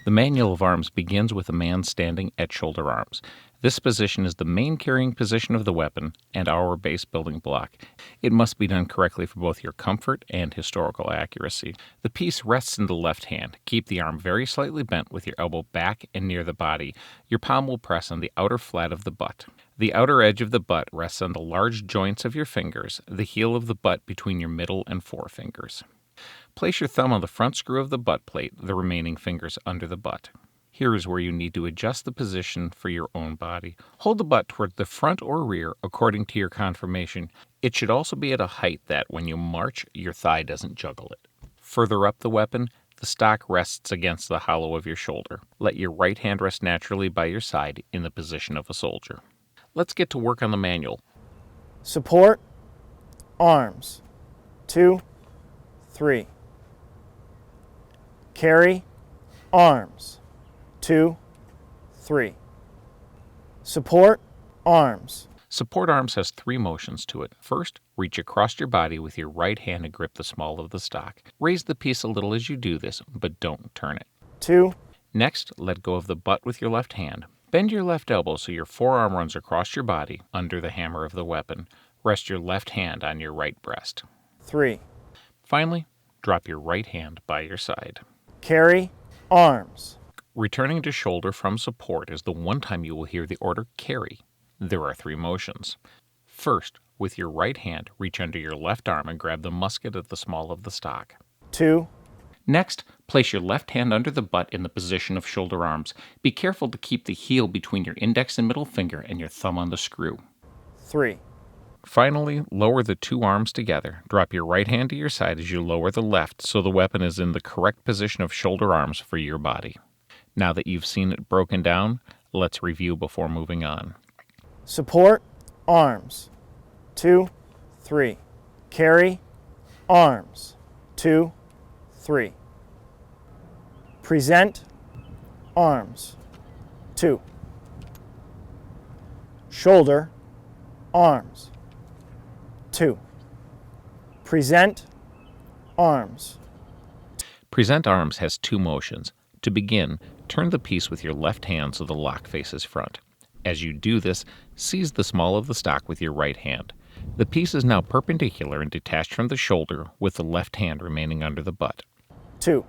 The manual of arms begins with a man standing at shoulder arms. This position is the main carrying position of the weapon and our base building block. It must be done correctly for both your comfort and historical accuracy. The piece rests in the left hand. Keep the arm very slightly bent with your elbow back and near the body. Your palm will press on the outer flat of the butt. The outer edge of the butt rests on the large joints of your fingers, the heel of the butt between your middle and forefingers. Place your thumb on the front screw of the butt plate, the remaining fingers under the butt. Here is where you need to adjust the position for your own body. Hold the butt toward the front or rear according to your conformation. It should also be at a height that, when you march, your thigh doesn't juggle it. Further up the weapon, the stock rests against the hollow of your shoulder. Let your right hand rest naturally by your side in the position of a soldier. Let's get to work on the manual. Support, arms, 2, 3. Carry, arms, 2, 3. Support, arms. Support arms has 3 motions to it. First, reach across your body with your right hand and grip the small of the stock. Raise the piece a little as you do this, but don't turn it. 2. Next, let go of the butt with your left hand. Bend your left elbow so your forearm runs across your body under the hammer of the weapon. Rest your left hand on your right breast. 3. Finally, drop your right hand by your side. Carry, arms. Returning to shoulder from support is the one time you will hear the order carry. There are 3 motions. First, with your right hand, reach under your left arm and grab the musket at the small of the stock. 2. Next, place your left hand under the butt in the position of shoulder arms. Be careful to keep the heel between your index and middle finger and your thumb on the screw. 3. Finally, lower the 2 arms together. Drop your right hand to your side as you lower the left so the weapon is in the correct position of shoulder arms for your body. Now that you've seen it broken down, let's review before moving on. Support, arms, 2, 3. Carry, arms, 2, 3. Present, arms, 2. Shoulder, arms, 2. Present, arms. Present arms has 2 motions. To begin, turn the piece with your left hand so the lock faces front. As you do this, seize the small of the stock with your right hand. The piece is now perpendicular and detached from the shoulder, with the left hand remaining under the butt. 2.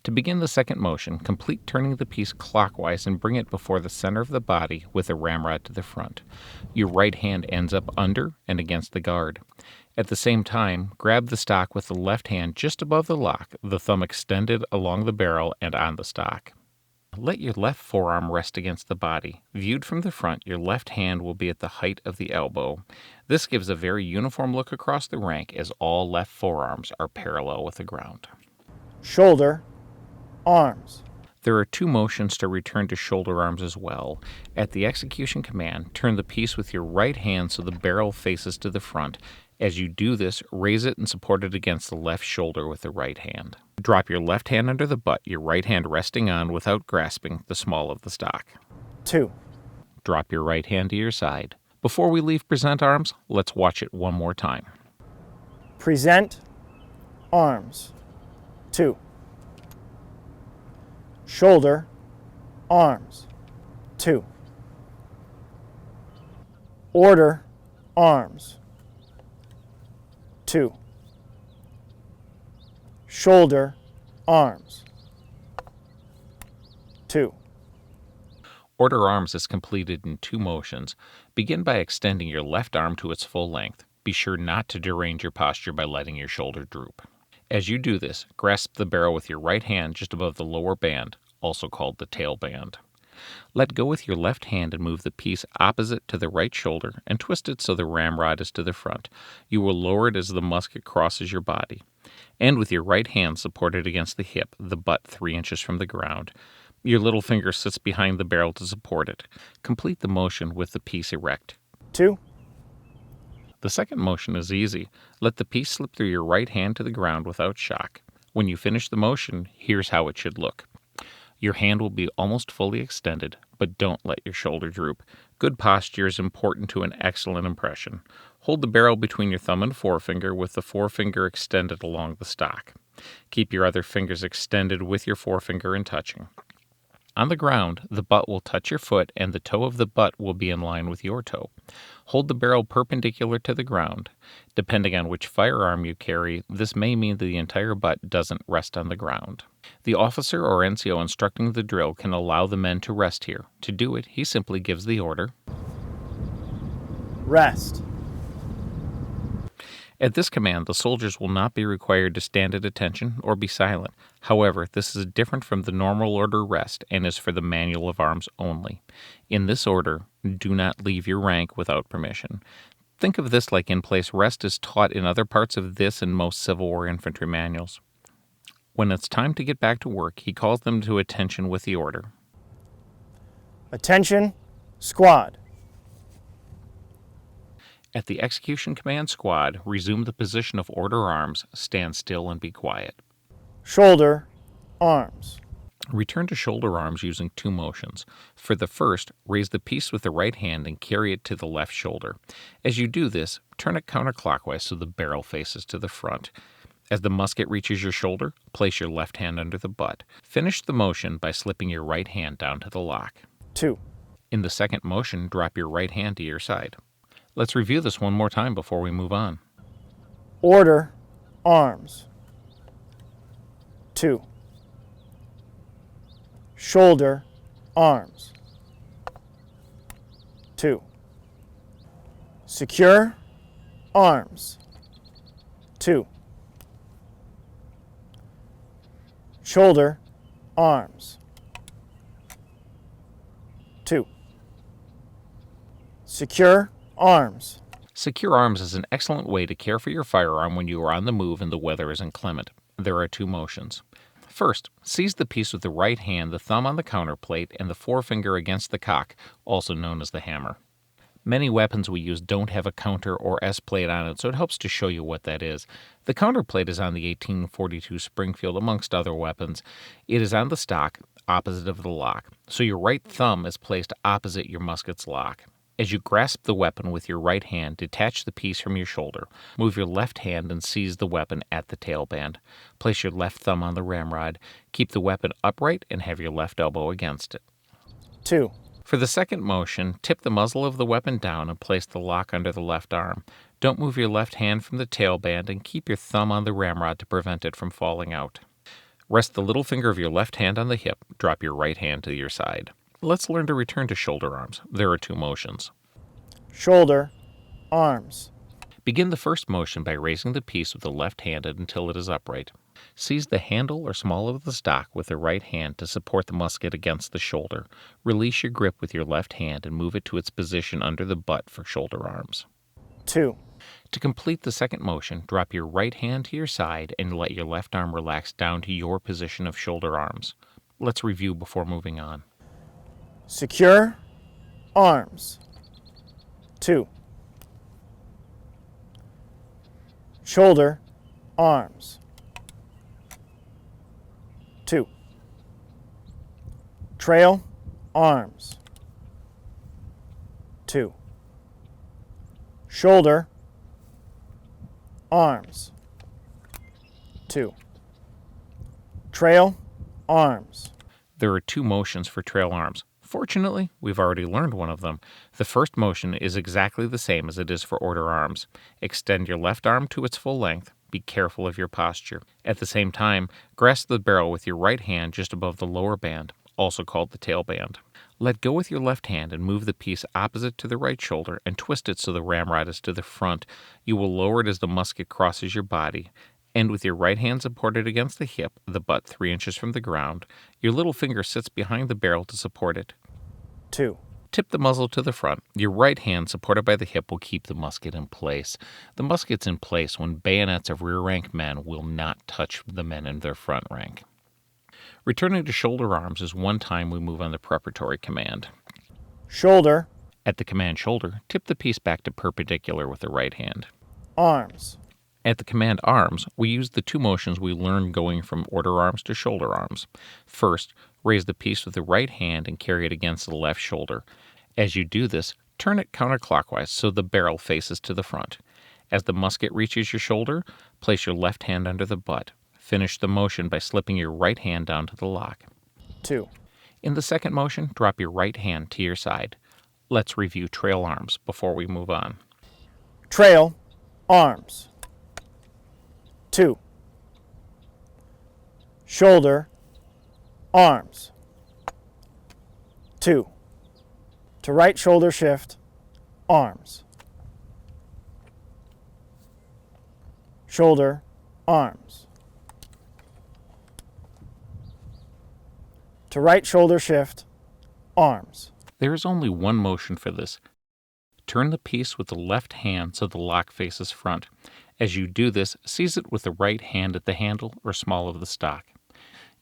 To begin the second motion, complete turning the piece clockwise and bring it before the center of the body with the ramrod to the front. Your right hand ends up under and against the guard. At the same time, grab the stock with the left hand just above the lock, the thumb extended along the barrel and on the stock. Let your left forearm rest against the body. Viewed from the front, your left hand will be at the height of the elbow. This gives a very uniform look across the rank as all left forearms are parallel with the ground. Shoulder, arms. There are 2 motions to return to shoulder arms as well. At the execution command, turn the piece with your right hand so the barrel faces to the front. As you do this, raise it and support it against the left shoulder with the right hand. Drop your left hand under the butt, your right hand resting on without grasping the small of the stock. 2. Drop your right hand to your side. Before we leave present arms, let's watch it one more time. Present, arms, 2. Shoulder, arms, 2. Order, arms, 2. Shoulder, arms, 2. Order arms is completed in 2 motions. Begin by extending your left arm to its full length. Be sure not to derange your posture by letting your shoulder droop. As you do this, grasp the barrel with your right hand just above the lower band, also called the tail band. Let go with your left hand and move the piece opposite to the right shoulder and twist it so the ramrod is to the front. You will lower it as the musket crosses your body. And with your right hand supported against the hip, the butt 3 inches from the ground. Your little finger sits behind the barrel to support it. Complete the motion with the piece erect. 2. The second motion is easy. Let the piece slip through your right hand to the ground without shock. When you finish the motion, here's how it should look. Your hand will be almost fully extended, but don't let your shoulder droop. Good posture is important to an excellent impression. Hold the barrel between your thumb and forefinger with the forefinger extended along the stock. Keep your other fingers extended with your forefinger and touching. On the ground, the butt will touch your foot and the toe of the butt will be in line with your toe. Hold the barrel perpendicular to the ground. Depending on which firearm you carry, this may mean the entire butt doesn't rest on the ground. The officer or NCO instructing the drill can allow the men to rest here. To do it, he simply gives the order, Rest. At this command, the soldiers will not be required to stand at attention or be silent. However, this is different from the normal order rest and is for the manual of arms only. In this order, do not leave your rank without permission. Think of this like in-place rest is taught in other parts of this and most Civil War infantry manuals. When it's time to get back to work, he calls them to attention with the order. Attention, squad. At the execution command, squad, resume the position of order arms, stand still and be quiet. Shoulder, arms. Return to shoulder arms using two motions. For the first, raise the piece with the right hand and carry it to the left shoulder. As you do this, turn it counterclockwise so the barrel faces to the front. As the musket reaches your shoulder, place your left hand under the butt. Finish the motion by slipping your right hand down to the lock. 2. In the second motion, drop your right hand to your side. Let's review this one more time before we move on. Order, arms. 2. Shoulder, arms. 2. Secure, arms. 2. Shoulder, arms. 2. Secure, arms. Secure arms is an excellent way to care for your firearm when you are on the move and the weather is inclement. There are two motions. First, seize the piece with the right hand, the thumb on the counterplate, and the forefinger against the cock, also known as the hammer. Many weapons we use don't have a counter or S-plate on it, so it helps to show you what that is. The counterplate is on the 1842 Springfield, amongst other weapons. It is on the stock, opposite of the lock, so your right thumb is placed opposite your musket's lock. As you grasp the weapon with your right hand, detach the piece from your shoulder. Move your left hand and seize the weapon at the tailband. Place your left thumb on the ramrod. Keep the weapon upright and have your left elbow against it. 2. For the second motion, tip the muzzle of the weapon down and place the lock under the left arm. Don't move your left hand from the tailband and keep your thumb on the ramrod to prevent it from falling out. Rest the little finger of your left hand on the hip. Drop your right hand to your side. Let's learn to return to shoulder arms. There are two motions. Shoulder, arms. Begin the first motion by raising the piece with the left hand until it is upright. Seize the handle or small of the stock with the right hand to support the musket against the shoulder. Release your grip with your left hand and move it to its position under the butt for shoulder arms. 2. To complete the second motion, drop your right hand to your side and let your left arm relax down to your position of shoulder arms. Let's review before moving on. Secure, arms. 2. Shoulder, arms. 2. Trail, arms. 2. Shoulder, arms. 2. Trail, arms. There are two motions for trail arms. Fortunately, we've already learned one of them. The first motion is exactly the same as it is for order arms. Extend your left arm to its full length. Be careful of your posture. At the same time, grasp the barrel with your right hand just above the lower band, also called the tail band. Let go with your left hand and move the piece opposite to the right shoulder and twist it so the ramrod is to the front. You will lower it as the musket crosses your body. And with your right hand supported against the hip, the butt 3 inches from the ground, your little finger sits behind the barrel to support it. 2. Tip the muzzle to the front. Your right hand, supported by the hip, will keep the musket in place. The musket's in place when bayonets of rear-rank men will not touch the men in their front rank. Returning to shoulder arms is one time we move on the preparatory command. Shoulder, At the command shoulder, tip the piece back to perpendicular with the right hand. arms. At the command arms, we use the two motions we learned going from order arms to shoulder arms. First, raise the piece with the right hand and carry it against the left shoulder. As you do this, turn it counterclockwise so the barrel faces to the front. As the musket reaches your shoulder, place your left hand under the butt. Finish the motion by slipping your right hand down to the lock. 2. In the second motion, drop your right hand to your side. Let's review trail arms before we move on. Trail, arms. 2. Shoulder, arms. 2. To right shoulder shift, arms. Shoulder, arms. To right shoulder shift, arms. There is only one motion for this. Turn the piece with the left hand so the lock faces front. As you do this, seize it with the right hand at the handle or small of the stock.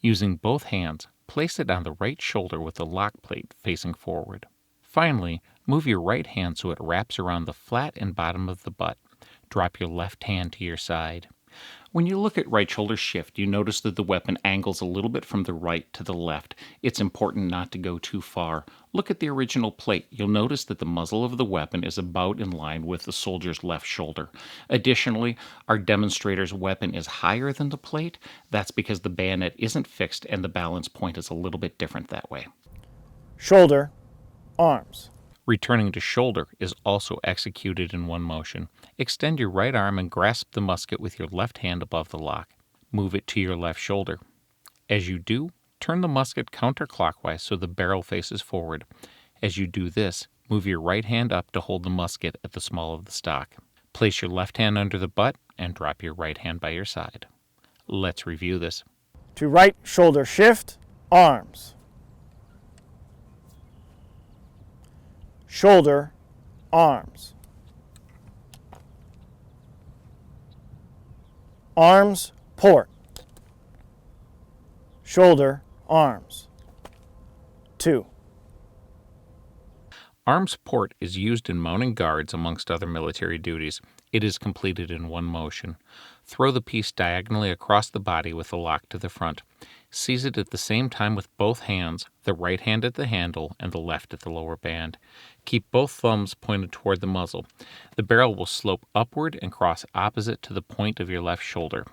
Using both hands, place it on the right shoulder with the lock plate facing forward. Finally, move your right hand so it wraps around the flat and bottom of the butt. Drop your left hand to your side. When you look at right shoulder shift, you notice that the weapon angles a little bit from the right to the left. It's important not to go too far. Look at the original plate. You'll notice that the muzzle of the weapon is about in line with the soldier's left shoulder. Additionally, our demonstrator's weapon is higher than the plate. That's because the bayonet isn't fixed and the balance point is a little bit different that way. Shoulder, arms. Returning to shoulder is also executed in one motion. Extend your right arm and grasp the musket with your left hand above the lock. Move it to your left shoulder. As you do, turn the musket counterclockwise so the barrel faces forward. As you do this, move your right hand up to hold the musket at the small of the stock. Place your left hand under the butt and drop your right hand by your side. Let's review this. To right shoulder shift, arms. Shoulder, arms. Arms, port. Shoulder, arms. 2. Arms port is used in mounting guards amongst other military duties. It is completed in one motion. Throw the piece diagonally across the body with the lock to the front. Seize it at the same time with both hands, the right hand at the handle and the left at the lower band. Keep both thumbs pointed toward the muzzle. The barrel will slope upward and cross opposite to the point of your left shoulder.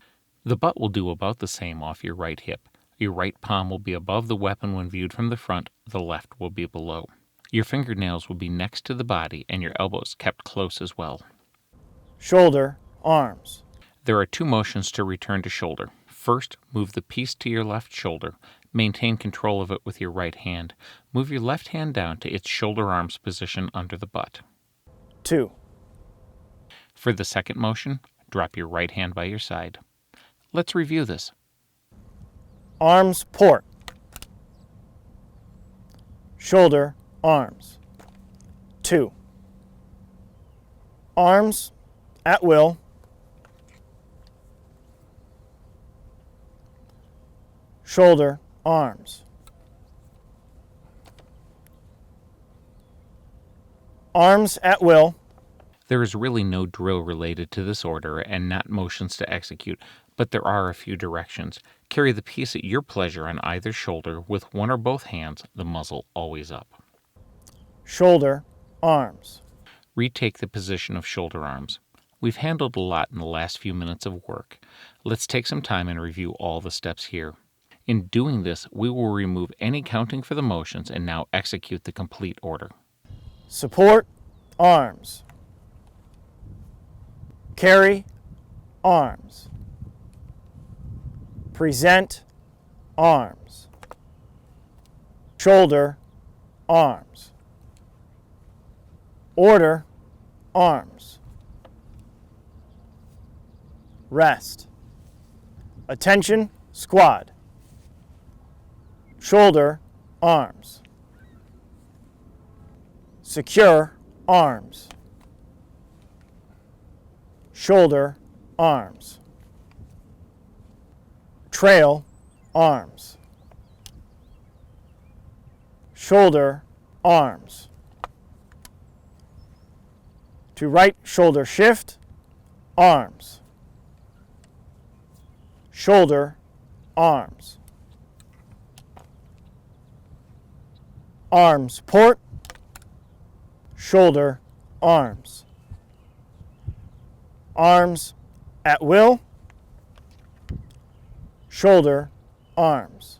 The butt will do about the same off your right hip. Your right palm will be above the weapon when viewed from the front, the left will be below. Your fingernails will be next to the body and your elbows kept close as well. Shoulder, arms. There are 2 motions to return to shoulder. First, move the piece to your left shoulder. Maintain control of it with your right hand. Move your left hand down to its shoulder arms position under the butt. 2. For the second motion, drop your right hand by your side. Let's review this. Arms, port. Shoulder, arms. 2. Arms, at will. Shoulder, arms. Arms at will. There is really no drill related to this order and not motions to execute, but there are a few directions. Carry the piece at your pleasure on either shoulder with one or both hands, the muzzle always up. Shoulder, arms. Retake the position of shoulder arms. We've handled a lot in the last few minutes of work. Let's take some time and review all the steps here. In doing this, we will remove any counting for the motions and now execute the complete order. Support, arms. Carry, arms. Present, arms. Shoulder, arms. Order, arms. Rest. Attention, squad. Shoulder, arms. Secure, arms. Shoulder, arms. Trail, arms. Shoulder, arms. To right shoulder shift, arms. Shoulder, arms. Arms port, shoulder, arms. Arms at will, shoulder, arms.